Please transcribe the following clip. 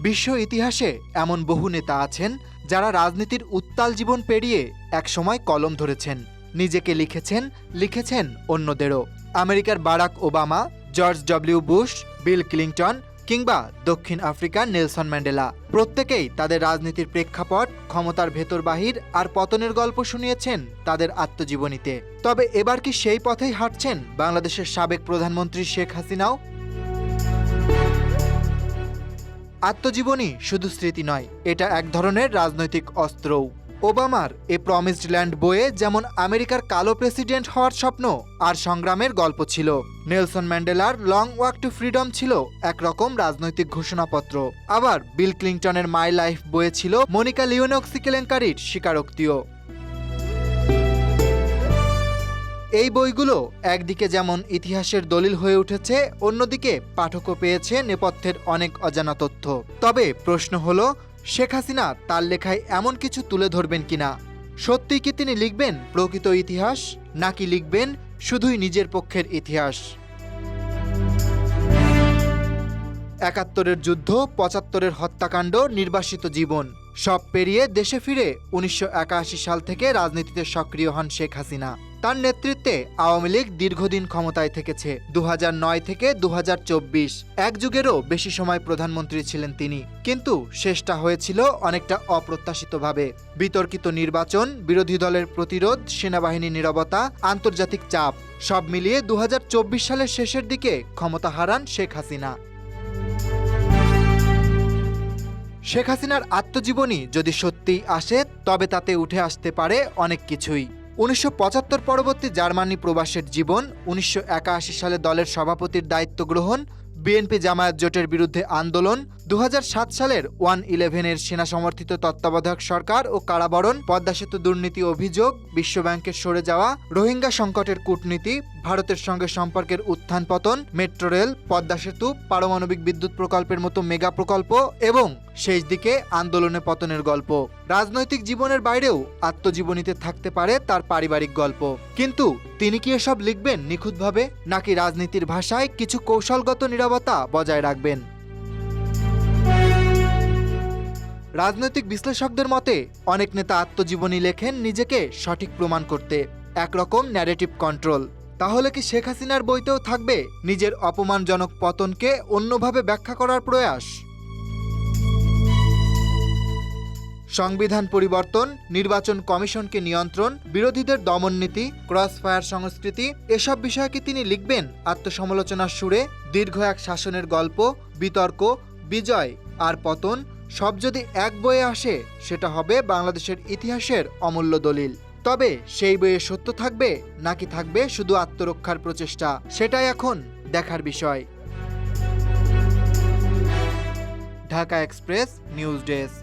বিশ্ব ইতিহাসে এমন বহু নেতা আছেন যারা রাজনীতির উত্তাল জীবন পেরিয়ে একসময় কলম ধরেছেন, নিজেকে লিখেছেন অন্যদেরও। আমেরিকার Barack Obama, George W Bush, Bill Clinton কিংবা দক্ষিণ আফ্রিকার নেলসন ম্যান্ডেলা প্রত্যেকেই তাদের রাজনীতির প্রেক্ষাপট, ক্ষমতার ভেতর বাহির আর পতনের গল্প শুনিয়েছেন তাদের আত্মজীবনীতে। তবে এবার কি সেই পথেই হাঁটছেন বাংলাদেশের সাবেক প্রধানমন্ত্রী শেখ হাসিনাও? আত্মজীবনী শুধু স্মৃতি নয়, এটা এক ধরনের রাজনৈতিক অস্ত্রও। ওবামার এ প্রমিসড ল্যান্ড বইয়ে যেমন আমেরিকার কালো প্রেসিডেন্ট হওয়ার স্বপ্ন আর সংগ্রামের গল্প ছিল, নেলসন ম্যান্ডেলার লং ওয়াক টু ফ্রিডম ছিল একরকম রাজনৈতিক ঘোষণাপত্র। আবার বিল ক্লিন্টনের মাই লাইফ বইয়ে ছিল মনিকা লিওনক্সি কেলেঙ্কারির স্বীকারোক্তিও। এই বইগুলো একদিকে যেমন ইতিহাসের দলিল হয়ে উঠেছে, অন্যদিকে পাঠকও পেয়েছে নেপথ্যের অনেক অজানা তথ্য। তবে প্রশ্ন হলো, শেখ হাসিনা তার লেখায় এমন কিছু তুলে ধরবেন কিনা? সত্যিই কি তিনি লিখবেন প্রকৃত ইতিহাস, নাকি লিখবেন শুধুই নিজের পক্ষের ইতিহাস? ৭১-এর যুদ্ধ, ৭৫-এর হত্যাকাণ্ড, নির্বাসিত জীবন সব পেরিয়ে দেশে ফিরে ১৯৮১ সাল থেকে রাজনীতিতে সক্রিয় হন শেখ হাসিনা। তার নেতৃত্বে আওয়ামী লীগ দীর্ঘদিন ক্ষমতায় থেকেছে। ২০০৯ থেকে ২০২৪ এক যুগেরও বেশি সময় প্রধানমন্ত্রী ছিলেন তিনি। কিন্তু শেষটা হয়েছিল অনেকটা অপ্রত্যাশিতভাবে। বিতর্কিত নির্বাচন, বিরোধী দলের প্রতিরোধ, সেনাবাহিনীর নীরবতা, আন্তর্জাতিক চাপ সব মিলিয়ে ২০২৪ সালের শেষের দিকে ক্ষমতা হারান শেখ হাসিনা। শেখ হাসিনার আত্মজীবনী যদি সত্যিই আসে, তবে তাতে উঠে আসতে পারে অনেক কিছুই। ১৯৭৫ পরবর্তী জার্মানি প্রবাসের জীবন, ১৯৮১ সালে দলের সভাপতির দায়িত্ব গ্রহণ, বিএনপি জামায়াত জোটের বিরুদ্ধে আন্দোলন, ২০০৭ সালের 1/11-এর সেনা সমর্থিত তত্ত্বাবধায়ক সরকার ও কারাবরণ, পদ্মা সেতু দুর্নীতি অভিযোগ, বিশ্বব্যাংকের সরে যাওয়া, রোহিঙ্গা সংকটের কূটনীতি, ভারতের সঙ্গে সম্পর্কের উত্থান পতন, মেট্রো রেল, পদ্মা সেতু, পারমাণবিক বিদ্যুৎ প্রকল্পের মতো মেগা প্রকল্প এবং শেষ দিকে আন্দোলনে পতনের গল্প। রাজনৈতিক জীবনের বাইরেও আত্মজীবনীতে থাকতে পারে তার পারিবারিক গল্প। কিন্তু তিনি কি এসব লিখবেন নিখুঁতভাবে, নাকি রাজনীতির ভাষায় কিছু কৌশলগত নীরবতা বজায় রাখবেন? রাজনৈতিক বিশ্লেষকদের মতে অনেক নেতা আত্মজীবনী লেখেন নিজেকে সঠিক প্রমাণ করতে, একরকম ন্যারেটিভ কন্ট্রোল। তাহলে কি শেখ হাসিনার বইতেও থাকবে নিজের অপমানজনক পতনকে অন্যভাবে ব্যাখ্যা করার প্রয়াস? সংবিধান পরিবর্তন, নির্বাচন কমিশনকে নিয়ন্ত্রণ, বিরোধীদের দমননীতি, ক্রসফায়ার সংস্কৃতি এসব বিষয়ে কি তিনি লিখবেন আত্মসমালোচনার সুরে? দীর্ঘ এক শাসনের গল্প, বিতর্ক, বিজয় আর পতন সব যদি এক বইয়ে আসে, সেটা হবে বাংলাদেশের ইতিহাসের অমূল্য দলিল। তবে সেই বইয়ে সত্য থাকবে, নাকি থাকবে শুধু আত্মরক্ষার প্রচেষ্টা, সেটাই এখন দেখার বিষয়। Dhaka express news desk.